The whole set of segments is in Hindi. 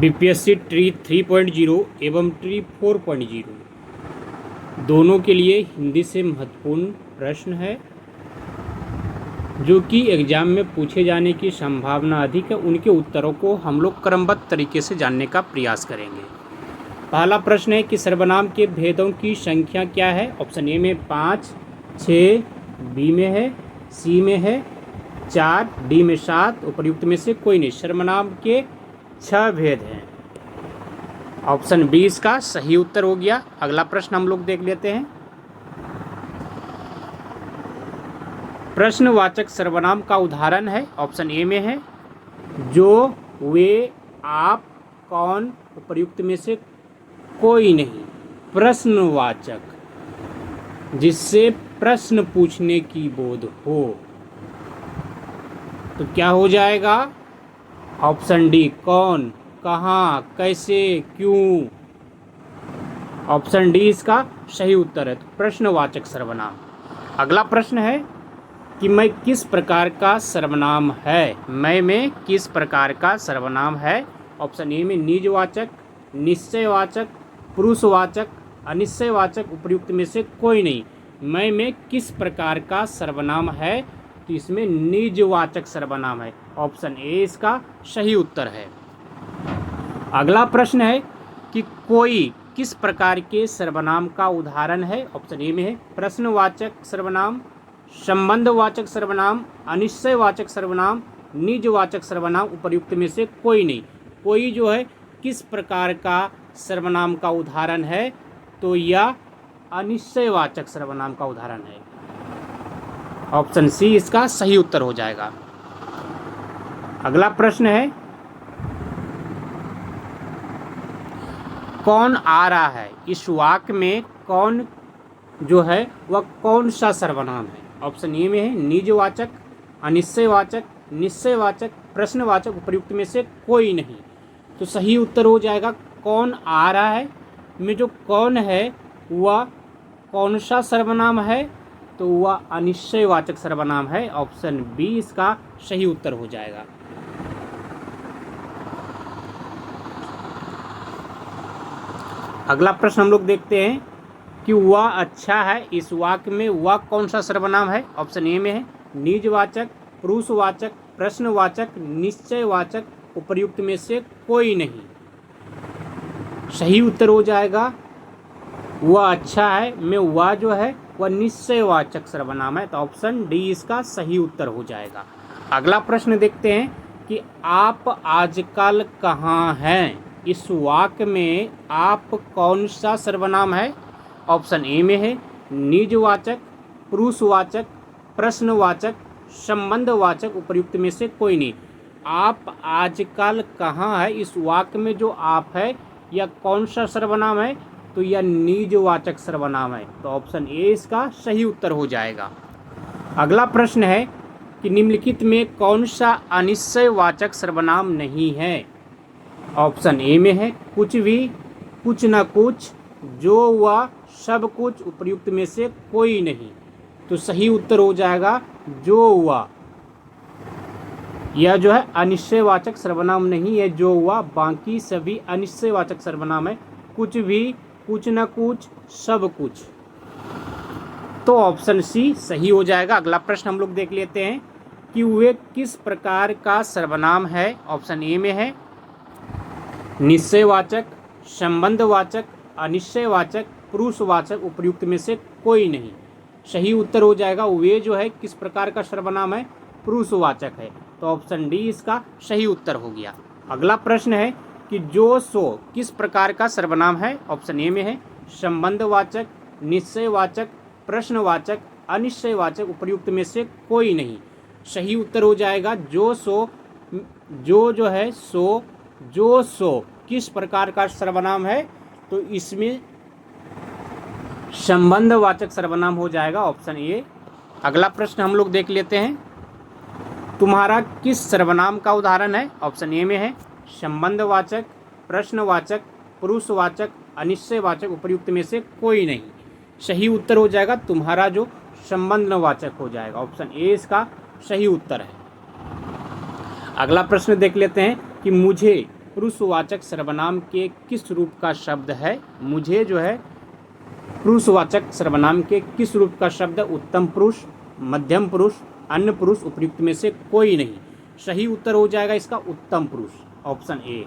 बीपीएससी ट्री 3.0 एवं ट्री 4.0 दोनों के लिए हिंदी से महत्वपूर्ण प्रश्न है जो कि एग्ज़ाम में पूछे जाने की संभावना अधिक है। उनके उत्तरों को हम लोग क्रमबद्ध तरीके से जानने का प्रयास करेंगे। पहला प्रश्न है कि सर्वनाम के भेदों की संख्या क्या है। ऑप्शन ए में 5, 6, बी में है, सी में है 4, डी में 7, उपर्युक्त में से कोई नहीं। सर्वनाम के 6 भेद हैं। ऑप्शन बी इसका सही उत्तर हो गया। अगला प्रश्न हम लोग देख लेते हैं। प्रश्नवाचक सर्वनाम का उदाहरण है। ऑप्शन ए में है जो, वे, आप, कौन, उपर्युक्त में से कोई नहीं। प्रश्नवाचक जिससे प्रश्न पूछने की बोध हो तो क्या हो जाएगा। ऑप्शन डी कौन, कहाँ, कैसे, क्यों। ऑप्शन डी इसका सही उत्तर है। तो प्रश्नवाचक सर्वनाम। अगला प्रश्न है कि मैं किस प्रकार का सर्वनाम है। मैं में किस प्रकार का सर्वनाम है। ऑप्शन ए में निजवाचक, निश्चयवाचक, पुरुषवाचक, अनिश्चयवाचक, उपर्युक्त में से कोई नहीं। मैं में किस प्रकार का सर्वनाम है तो इसमें निजवाचक सर्वनाम है। ऑप्शन ए इसका सही उत्तर है। अगला प्रश्न है कि कोई किस प्रकार के सर्वनाम का उदाहरण है। ऑप्शन ए में है प्रश्नवाचक सर्वनाम, संबंधवाचक सर्वनाम, अनिश्चयवाचक सर्वनाम, निजवाचक सर्वनाम, उपर्युक्त में से कोई नहीं। कोई जो है किस प्रकार का सर्वनाम का उदाहरण है तो यह अनिश्चयवाचक सर्वनाम का उदाहरण है। ऑप्शन सी इसका सही उत्तर हो जाएगा। अगला प्रश्न है कौन आ रहा है। इस वाक्य में कौन जो है वह कौन सा सर्वनाम है। ऑप्शन ए में है निजवाचक, अनिश्चयवाचक, निश्चयवाचक, प्रश्नवाचक, उपर्युक्त में से कोई नहीं। तो सही उत्तर हो जाएगा कौन आ रहा है में जो कौन है वह कौन सा सर्वनाम है तो वह अनिश्चयवाचक सर्वनाम है। ऑप्शन बी इसका सही उत्तर हो जाएगा। अगला प्रश्न हम लोग देखते हैं कि वह अच्छा है। इस वाक्य में वह कौन सा सर्वनाम है। ऑप्शन ए में है निजवाचक, पुरुषवाचक, प्रश्नवाचक, निश्चयवाचक, उपर्युक्त में से कोई नहीं। सही उत्तर हो जाएगा वह अच्छा है में वह जो है वह निश्चयवाचक सर्वनाम है। तो ऑप्शन डी इसका सही उत्तर हो जाएगा। अगला प्रश्न देखते हैं कि आप आजकल कहाँ हैं। इस वाक्य में आप कौन सा सर्वनाम है। ऑप्शन ए में है निजवाचक, पुरुषवाचक, प्रश्नवाचक, संबंधवाचक, उपर्युक्त में से कोई नहीं। आप आजकल कहाँ है इस वाक्य में जो आप है यह कौन सा सर्वनाम है तो यह निजवाचक सर्वनाम है। तो ऑप्शन ए इसका सही उत्तर हो जाएगा। अगला प्रश्न है कि निम्नलिखित में कौन सा अनिश्चयवाचक सर्वनाम नहीं है। ऑप्शन ए में है कुछ भी, कुछ न कुछ, जो, वह, सब कुछ, उपर्युक्त में से कोई नहीं। तो सही उत्तर हो जाएगा जो, वह। यह जो है अनिश्चयवाचक सर्वनाम नहीं है जो, वह। बाकी सभी अनिश्चयवाचक सर्वनाम है। कुछ भी, कुछ न कुछ, सब कुछ। तो ऑप्शन सी सही हो जाएगा। अगला प्रश्न हम लोग देख लेते हैं कि वे किस प्रकार का सर्वनाम है। ऑप्शन ए में है निश्चयवाचक, संबंधवाचक, अनिश्चयवाचक, पुरुषवाचक, उपर्युक्त में से कोई नहीं। सही उत्तर हो जाएगा वे जो है किस प्रकार का सर्वनाम है पुरुषवाचक है। तो ऑप्शन डी इसका सही उत्तर हो गया। अगला प्रश्न है कि जो, सो किस प्रकार का सर्वनाम है। ऑप्शन ए में है संबंधवाचक, निश्चयवाचक, प्रश्नवाचक, अनिश्चयवाचक, उपर्युक्त में से कोई नहीं। सही उत्तर हो जाएगा जो, सो। जो है सो, जो, सो किस प्रकार का सर्वनाम है तो इसमें संबंधवाचक सर्वनाम हो जाएगा। Option A. अगला प्रश्न हम लोग देख लेते हैं तुम्हारा किस सर्वनाम का उदाहरण है। ऑप्शन ए में है संबंधवाचक, प्रश्नवाचक, पुरुषवाचक, अनिश्चयवाचक, उपर्युक्त में से कोई नहीं। सही उत्तर हो जाएगा तुम्हारा जो संबंधवाचक हो जाएगा। ऑप्शन ए इसका सही उत्तर है। अगला प्रश्न देख लेते हैं कि मुझे पुरुषवाचक सर्वनाम के किस रूप का शब्द है? मुझे जो है पुरुषवाचक सर्वनाम के किस रूप का शब्द? उत्तम पुरुष, मध्यम पुरुष, अन्य पुरुष, उपयुक्त में से कोई नहीं। सही उत्तर हो जाएगा इसका उत्तम पुरुष, ऑप्शन ए।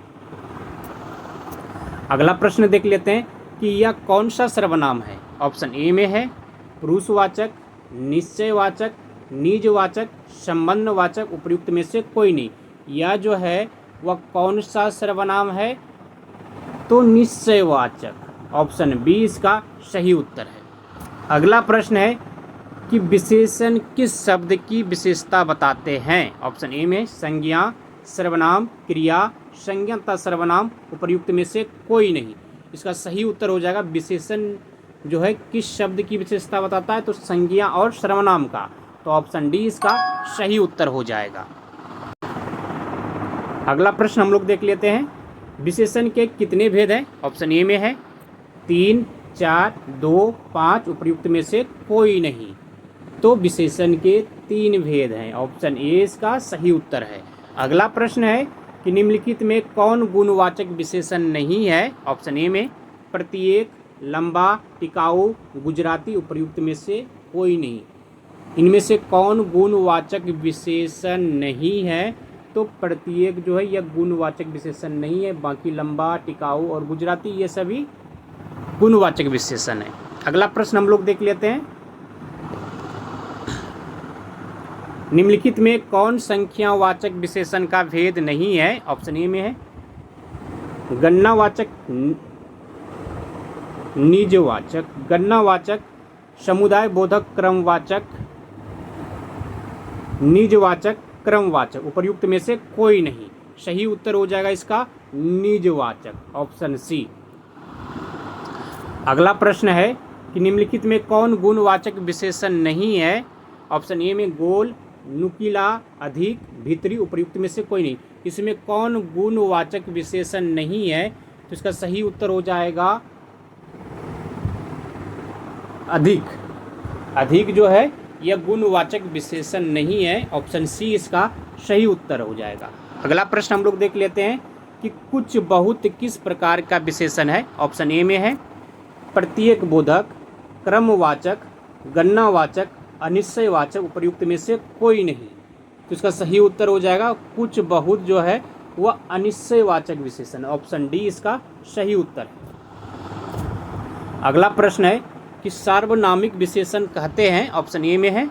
अगला प्रश्न देख लेते हैं कि यह कौन सा सर्वनाम है? ऑप्शन ए में है पुरुषवाचक, निश्चयवाचक, निजवाचक, संबंधवाचक, उपयुक्त में से कोई नहीं। यह जो है वह कौन सा सर्वनाम है? तो निश्चयवाचक, ऑप्शन बी इसका सही उत्तर है। अगला प्रश्न है कि विशेषण किस शब्द की विशेषता बताते हैं? ऑप्शन ए में संज्ञा, सर्वनाम, क्रिया, संज्ञा तथा सर्वनाम, उपयुक्त में से कोई नहीं। इसका सही उत्तर हो जाएगा विशेषण जो है किस शब्द की विशेषता बताता है? तो संज्ञा और सर्वनाम का, तो ऑप्शन डी इसका सही उत्तर हो जाएगा। अगला प्रश्न हम लोग देख लेते हैं, विशेषण के कितने भेद हैं? ऑप्शन ए में है 3, 4, 2, 5, उपयुक्त में से कोई नहीं। तो विशेषण के 3 भेद हैं, ऑप्शन ए इसका सही उत्तर है। अगला प्रश्न है कि निम्नलिखित में कौन गुणवाचक विशेषण नहीं है? ऑप्शन ए में प्रत्येक, लंबा, टिकाऊ, गुजराती, उपयुक्त में से कोई नहीं। इनमें से कौन गुणवाचक विशेषण नहीं है? तो प्रत्येक जो है यह गुणवाचक विशेषण नहीं है, बाकी लंबा, टिकाऊ और गुजराती ये सभी गुणवाचक विशेषण है। अगला प्रश्न हम लोग देख लेते हैं, निम्नलिखित में कौन संख्यावाचक विशेषण का भेद नहीं है? ऑप्शन ए में है गणनावाचक, निजवाचक, गणनावाचक, समुदाय बोधक, क्रमवाचक, निजवाचक, क्रमवाचक, उपयुक्त में से कोई नहीं। सही उत्तर हो जाएगा इसका निजवाचक, ऑप्शन सी। अगला प्रश्न है कि निम्नलिखित में कौन गुणवाचक विशेषण नहीं है? ऑप्शन ए में गोल, नुकीला, अधिक, भीतरी, उपयुक्त में से कोई नहीं। इसमें कौन गुणवाचक विशेषण नहीं है? तो इसका सही उत्तर हो जाएगा अधिक। अधिक जो है यह गुणवाचक विशेषण नहीं है, ऑप्शन सी इसका सही उत्तर हो जाएगा। अगला प्रश्न हम लोग देख लेते हैं कि कुछ बहुत किस प्रकार का विशेषण है? ऑप्शन ए में है प्रत्येक बोधक, क्रमवाचक, गणनावाचक, अनिश्चयवाचक, उपयुक्त में से कोई नहीं। तो इसका सही उत्तर हो जाएगा कुछ बहुत जो है वह अनिश्चयवाचक विशेषण, ऑप्शन डी इसका सही उत्तर है। अगला प्रश्न है कि सार्वनामिक विशेषण कहते हैं? ऑप्शन ए में है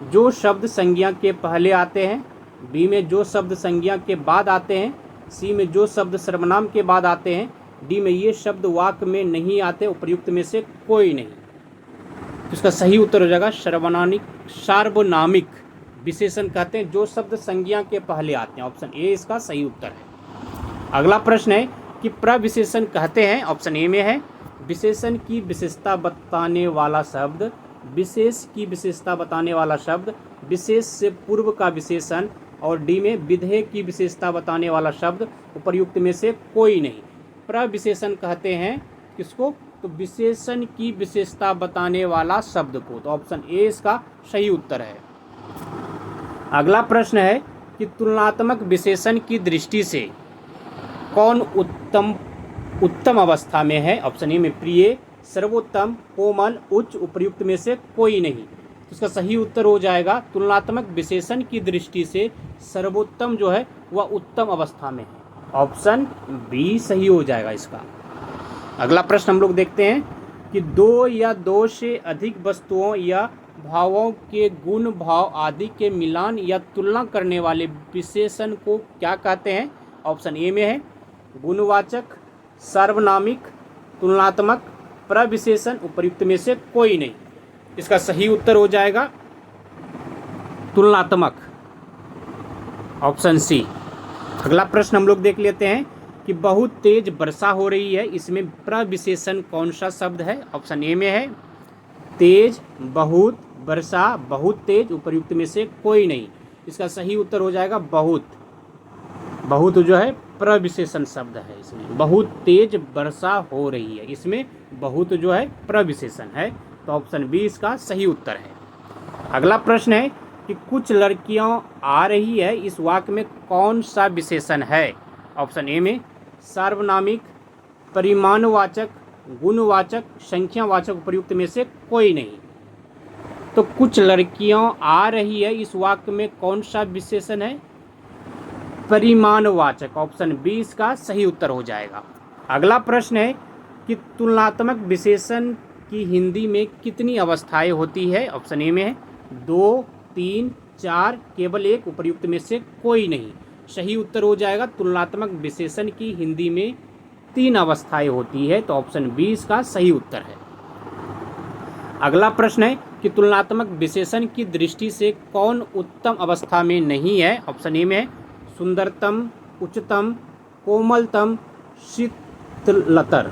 जो शब्द संज्ञा के पहले आते हैं, बी में जो शब्द संज्ञा के बाद आते हैं, सी में जो शब्द सर्वनाम के बाद आते हैं, डी में ये शब्द वाक्य में नहीं आते, उपयुक्त में से कोई नहीं। तो इसका सही उत्तर हो जाएगा सार्वनामिक विशेषण कहते हैं जो शब्द संज्ञा के पहले आते हैं, ऑप्शन ए इसका सही उत्तर है। अगला प्रश्न है कि प्रविशेषण कहते हैं? ऑप्शन ए में है विशेषण की विशेषता बताने वाला शब्द, विशेष की विशेषता बताने वाला शब्द, विशेष से पूर्व का विशेषण, और डी में विधेय की विशेषता बताने वाला शब्द, उपयुक्त में से कोई नहीं। प्रविशेषण कहते हैं किसको? तो विशेषण की विशेषता बताने वाला शब्द को, तो ऑप्शन ए इसका सही उत्तर है। अगला प्रश्न है कि तुलनात्मक विशेषण की दृष्टि से कौन उत्तम अवस्था में है? ऑप्शन ए में प्रिय, सर्वोत्तम, कोमल, उच्च, उपयुक्त में से कोई नहीं। तो इसका सही उत्तर हो जाएगा तुलनात्मक विशेषण की दृष्टि से सर्वोत्तम जो है वह उत्तम अवस्था में है, ऑप्शन बी सही हो जाएगा इसका। अगला प्रश्न हम लोग देखते हैं कि दो या दो से अधिक वस्तुओं या भावों के गुण, भाव आदि के मिलान या तुलना करने वाले विशेषण को क्या कहते हैं? ऑप्शन ए में है गुणवाचक, सार्वनामिक, तुलनात्मक, प्रविशेषण, उपयुक्त में से कोई नहीं। इसका सही उत्तर हो जाएगा तुलनात्मक, ऑप्शन सी। अगला प्रश्न हम लोग देख लेते हैं कि बहुत तेज वर्षा हो रही है, इसमें प्रविशेषण कौन सा शब्द है? ऑप्शन ए में है तेज, बहुत, वर्षा, बहुत तेज, उपयुक्त में से कोई नहीं। इसका सही उत्तर हो जाएगा बहुत। बहुत जो है प्रविशेषण शब्द है, इसमें बहुत तेज वर्षा हो रही है, इसमें बहुत जो है प्रविशेषण है, तो ऑप्शन बी इसका सही उत्तर है। अगला प्रश्न है कि कुछ लड़कियां आ रही है, इस वाक्य में कौन सा विशेषण है? ऑप्शन ए में सार्वनामिक, परिमाणवाचक, गुणवाचक, संख्यावाचक उपयुक्त में से कोई नहीं। तो कुछ लड़कियां आ रही है, इस वाक्य में कौन सा विशेषण है? परिमाणवाचक। ऑप्शन बी इसका सही उत्तर हो जाएगा। अगला प्रश्न है कि तुलनात्मक विशेषण की हिंदी में कितनी अवस्थाएं होती है? ऑप्शन ए में है 2, 3, 4, केवल एक, उपयुक्त में से कोई नहीं। सही उत्तर हो जाएगा तुलनात्मक विशेषण की हिंदी में 3 अवस्थाएं होती है, तो ऑप्शन बी इसका सही उत्तर है। अगला प्रश्न है कि तुलनात्मक विशेषण की दृष्टि से कौन उत्तम अवस्था में नहीं है? ऑप्शन ए में है सुंदरतम, उच्चतम, कोमलतम, शीतलतर,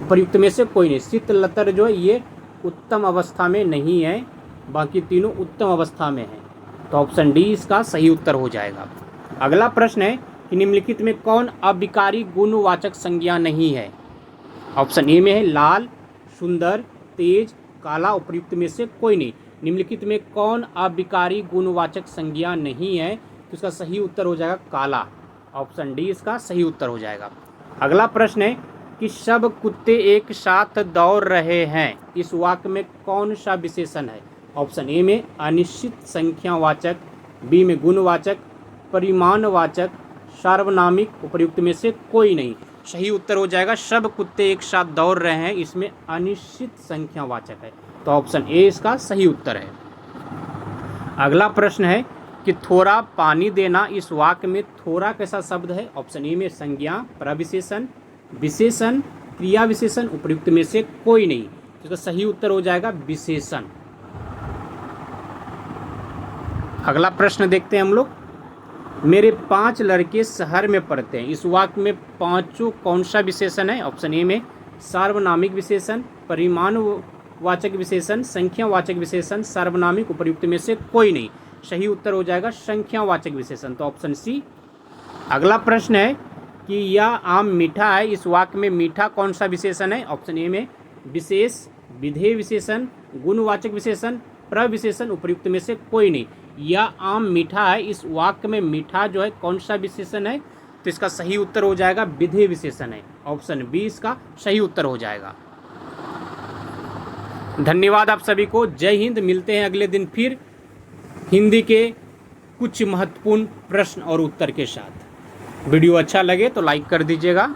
उपयुक्त में से कोई नहीं। शीतलतर जो है ये उत्तम अवस्था में नहीं है, बाकी तीनों उत्तम अवस्था में है, तो ऑप्शन डी इसका सही उत्तर हो जाएगा। अगला प्रश्न है कि निम्नलिखित में कौन अविकारी गुणवाचक संज्ञा नहीं है? ऑप्शन ए में है लाल, सुंदर, तेज, काला, उपयुक्त में से कोई नहीं। निम्नलिखित में कौन अविकारी गुणवाचक संज्ञा नहीं है? तो इसका सही उत्तर हो जाएगा काला। ऑप्शन डी इसका सही उत्तर हो जाएगा। अगला प्रश्न है कि सब कुत्ते एक साथ दौड़ रहे हैं, इस वाक्य में कौन सा विशेषण है? ऑप्शन ए में अनिश्चित संख्यावाचक, बी में गुणवाचक, परिमाणवाचक, सार्वनामिक, उपयुक्त में से कोई नहीं। सही उत्तर हो जाएगा सब कुत्ते एक साथ दौड़ रहे हैं, इसमें अनिश्चित संख्यावाचक है, तो ऑप्शन ए इसका सही उत्तर है। अगला प्रश्न है कि थोड़ा पानी देना, इस वाक्य में थोड़ा कैसा शब्द है? ऑप्शन ए में संज्ञा, प्रविशेषण, विशेषण, क्रिया विशेषण, उपयुक्त में से कोई नहीं। तो इसका सही उत्तर हो जाएगा विशेषण। अगला प्रश्न देखते हैं हम लोग। मेरे 5 लड़के शहर में पढ़ते हैं, इस वाक्य में पांचों कौन सा विशेषण है? ऑप्शन ए में सार्वनामिक विशेषण, परिमाणवाचक विशेषण, संख्यावाचक विशेषण, सार्वनामिक, उपयुक्त में से कोई नहीं। सही उत्तर हो जाएगा संख्यावाचक विशेषण, तो ऑप्शन सी। अगला प्रश्न है कि यह आम मीठा है, इस वाक्य में मीठा कौन सा विशेषण है? ऑप्शन ए में विशेष, विधेय विशेषण, गुणवाचक विशेषण, प्रविशेषण, उपयुक्त में से कोई नहीं। यह आम मीठा है, इस वाक्य में मीठा जो है कौन सा विशेषण है? तो इसका सही उत्तर हो जाएगा विधेय विशेषण है। ऑप्शन बी इसका सही उत्तर हो जाएगा। धन्यवाद आप सभी को। जय हिंद। मिलते हैं अगले दिन फिर हिंदी के कुछ महत्वपूर्ण प्रश्न और उत्तर के साथ। वीडियो अच्छा लगे तो लाइक कर दीजिएगा।